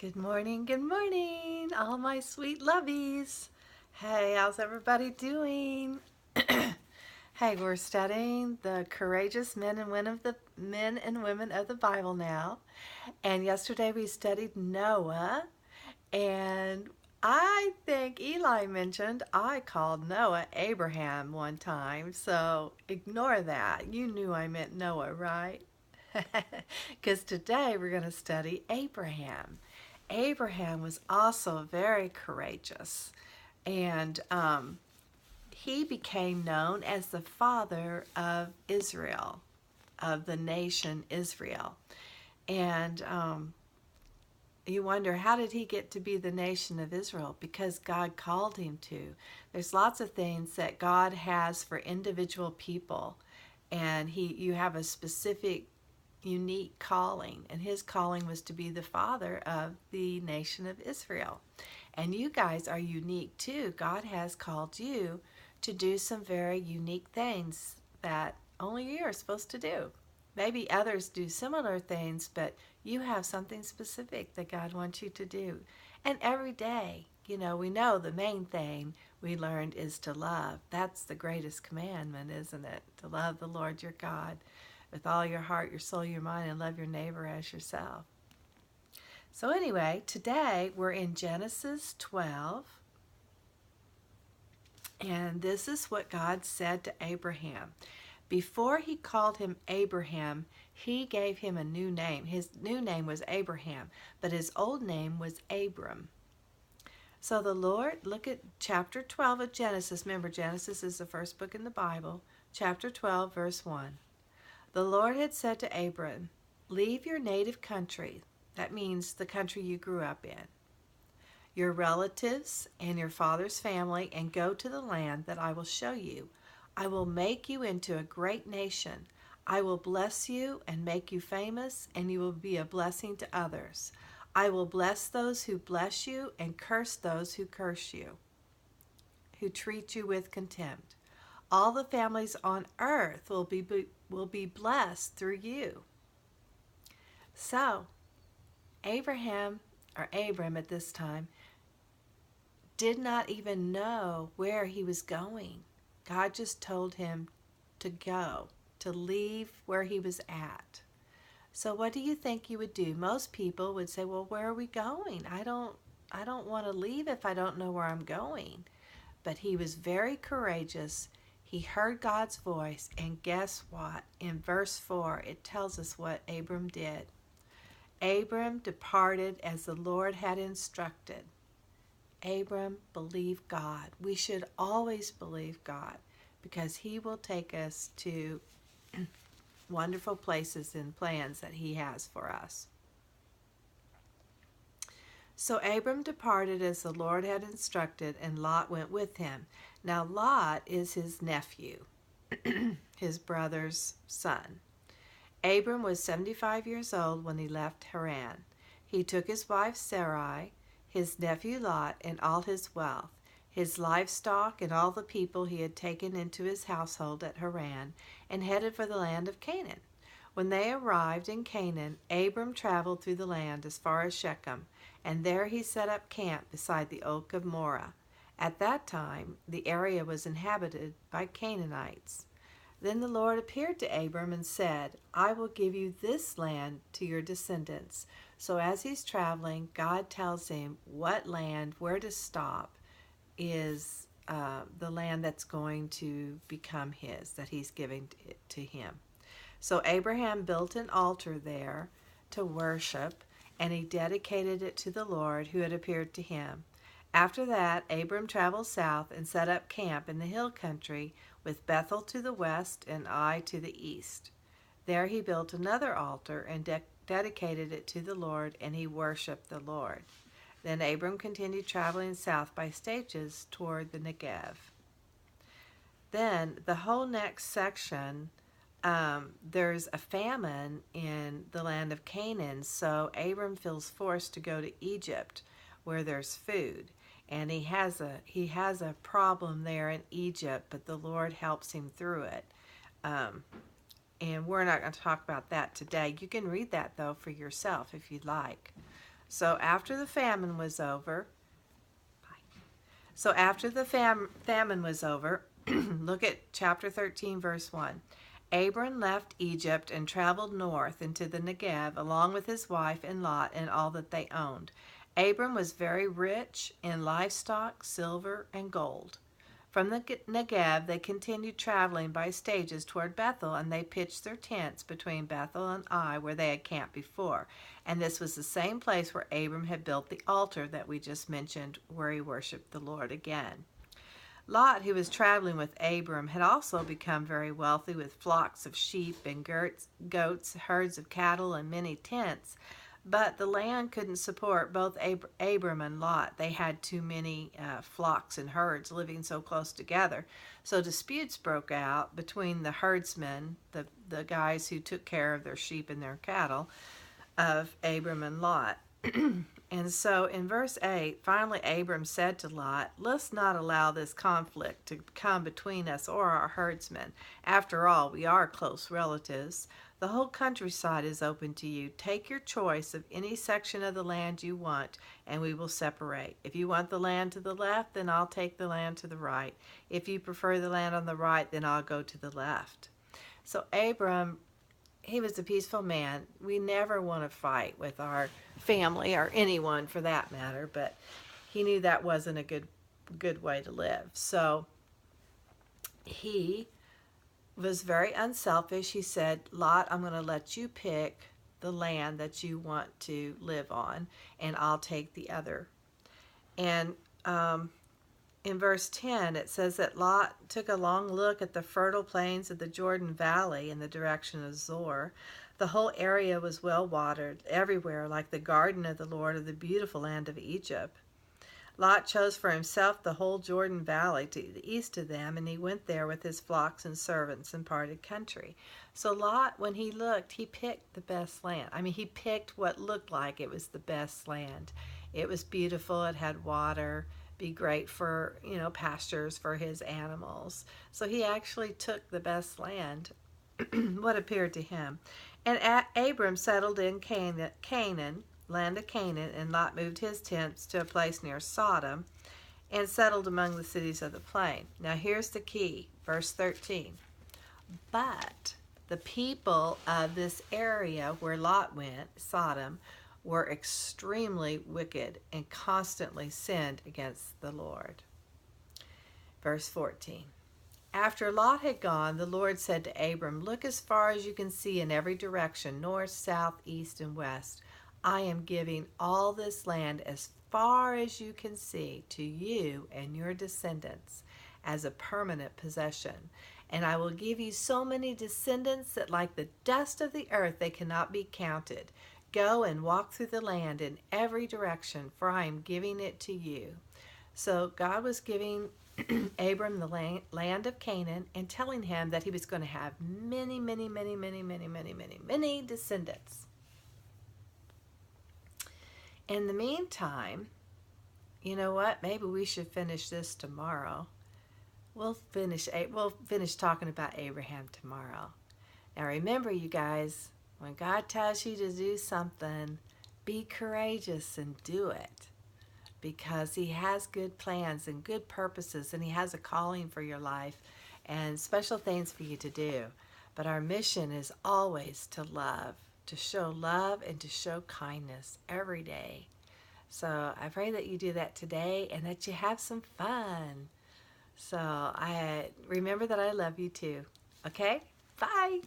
good morning, all my sweet lovies. Hey, how's everybody doing? Hey, we're studying the courageous men and women of the Bible now. And yesterday we studied Noah, and I think Eli mentioned I called Noah Abraham one time, so ignore that. You knew I meant Noah, right? Because today we're going to study Abraham. Abraham was also very courageous, and he became known as the father of Israel, of the nation Israel. And you wonder, how did he get to be the nation of Israel? Because God called him to. There's lots of things that God has for individual people, and you have a specific unique calling, and his calling was to be the father of the nation of Israel. And you guys are unique too. God has called you to do some very unique things that only you are supposed to do. Maybe others do similar things, but you have something specific that God wants you to do. And every day, we know the main thing we learned is to love. That's the greatest commandment, isn't it? To love the Lord your God with all your heart, your soul, your mind, and love your neighbor as yourself. So anyway, today we're in Genesis 12, and this is what God said to Abraham. Before he called him Abraham, he gave him a new name. His new name was Abraham, but his old name was Abram. So the Lord, look at chapter 12 of Genesis. Remember, Genesis is the first book in the Bible. Chapter 12, verse 1. The Lord had said to Abram, "Leave your native country," that means the country you grew up in, "your relatives and your father's family, and go to the land that I will show you. I will make you into a great nation. I will bless you and make you famous, and you will be a blessing to others. I will bless those who bless you and curse those who curse you, who treat you with contempt. All the families on earth will be blessed through you." So, Abram at this time, did not even know where he was going. God just told him to go, to leave where he was at. So what do you think you would do? Most people would say, "Well, where are we going? I don't want to leave if I don't know where I'm going." But he was very courageous. He heard God's voice, and guess what? In verse 4, it tells us what Abram did. Abram departed as the Lord had instructed. Abram believed God. We should always believe God, because he will take us to wonderful places and plans that he has for us. So Abram departed as the Lord had instructed, and Lot went with him. Now Lot is his nephew, his brother's son. Abram was 75 years old when he left Haran. He took his wife Sarai, his nephew Lot, and all his wealth, his livestock, and all the people he had taken into his household at Haran, and headed for the land of Canaan. When they arrived in Canaan, Abram traveled through the land as far as Shechem, and there he set up camp beside the oak of Moreh. At that time, the area was inhabited by Canaanites. Then the Lord appeared to Abram and said, "I will give you this land to your descendants." So as he's traveling, God tells him what land, where to stop, is the land that's going to become his, that he's giving to him. So Abraham built an altar there to worship, and he dedicated it to the Lord who had appeared to him. After that, Abram traveled south and set up camp in the hill country, with Bethel to the west and Ai to the east. There he built another altar and dedicated it to the Lord, and he worshipped the Lord. Then Abram continued traveling south by stages toward the Negev. Then the whole next section, there's a famine in the land of Canaan, so Abram feels forced to go to Egypt where there's food. And he has a problem there in Egypt, but the Lord helps him through it. And we're not going to talk about that today. You can read that, though, for yourself if you'd like. So after the famine was over, So after the famine was over, look at chapter 13, verse 1. Abram left Egypt and traveled north into the Negev along with his wife and Lot and all that they owned. Abram was very rich in livestock, silver, and gold. From the Negev, they continued traveling by stages toward Bethel, and they pitched their tents between Bethel and Ai, where they had camped before. And this was the same place where Abram had built the altar that we just mentioned, where he worshiped the Lord again. Lot, who was traveling with Abram, had also become very wealthy with flocks of sheep and goats, herds of cattle, and many tents. But the land couldn't support both Abram and Lot. They had too many flocks and herds living so close together. So disputes broke out between the herdsmen, the guys who took care of their sheep and their cattle, of Abram and Lot. And so in verse 8, finally Abram said to Lot, "Let's not allow this conflict to come between us or our herdsmen. After all, we are close relatives. The whole countryside is open to you. Take your choice of any section of the land you want, and we will separate. If you want the land to the left, then I'll take the land to the right. If you prefer the land on the right, then I'll go to the left." So Abram, he was a peaceful man. We never want to fight with our family or anyone for that matter, but he knew that wasn't a good way to live. So he was very unselfish. He said, "Lot, I'm going to let you pick the land that you want to live on, and I'll take the other." And in verse 10, it says that Lot took a long look at the fertile plains of the Jordan Valley in the direction of Zoar. The whole area was well watered, everywhere like the garden of the Lord of the beautiful land of Egypt. Lot chose for himself the whole Jordan Valley to the east of them, and he went there with his flocks and servants and parted country. So Lot, when he looked, he picked the best land. I mean, he picked what looked like it was the best land. It was beautiful, it had water, be great for, pastures for his animals. So he actually took the best land, what appeared to him. And Abram settled in Canaan, land of Canaan, and Lot moved his tents to a place near Sodom and settled among the cities of the plain. Now here's the key, verse 13. But the people of this area where Lot went, Sodom, were extremely wicked and constantly sinned against the Lord. Verse 14. After Lot had gone, the Lord said to Abram, "Look as far as you can see in every direction, north, south, east, and west. I am giving all this land as far as you can see to you and your descendants as a permanent possession. And I will give you so many descendants that like the dust of the earth they cannot be counted. Go and walk through the land in every direction, for I am giving it to you." So God was giving Abram the land of Canaan and telling him that he was going to have many, many, many, many, many, many, many, many descendants. In the meantime, you know what? Maybe we should finish this tomorrow. We'll finish talking about Abraham tomorrow. Now remember, you guys, when God tells you to do something, be courageous and do it, because he has good plans and good purposes, and he has a calling for your life and special things for you to do. But our mission is always to love, to show love and to show kindness every day. So I pray that you do that today and that you have some fun. So I remember that I love you too. Okay? Bye.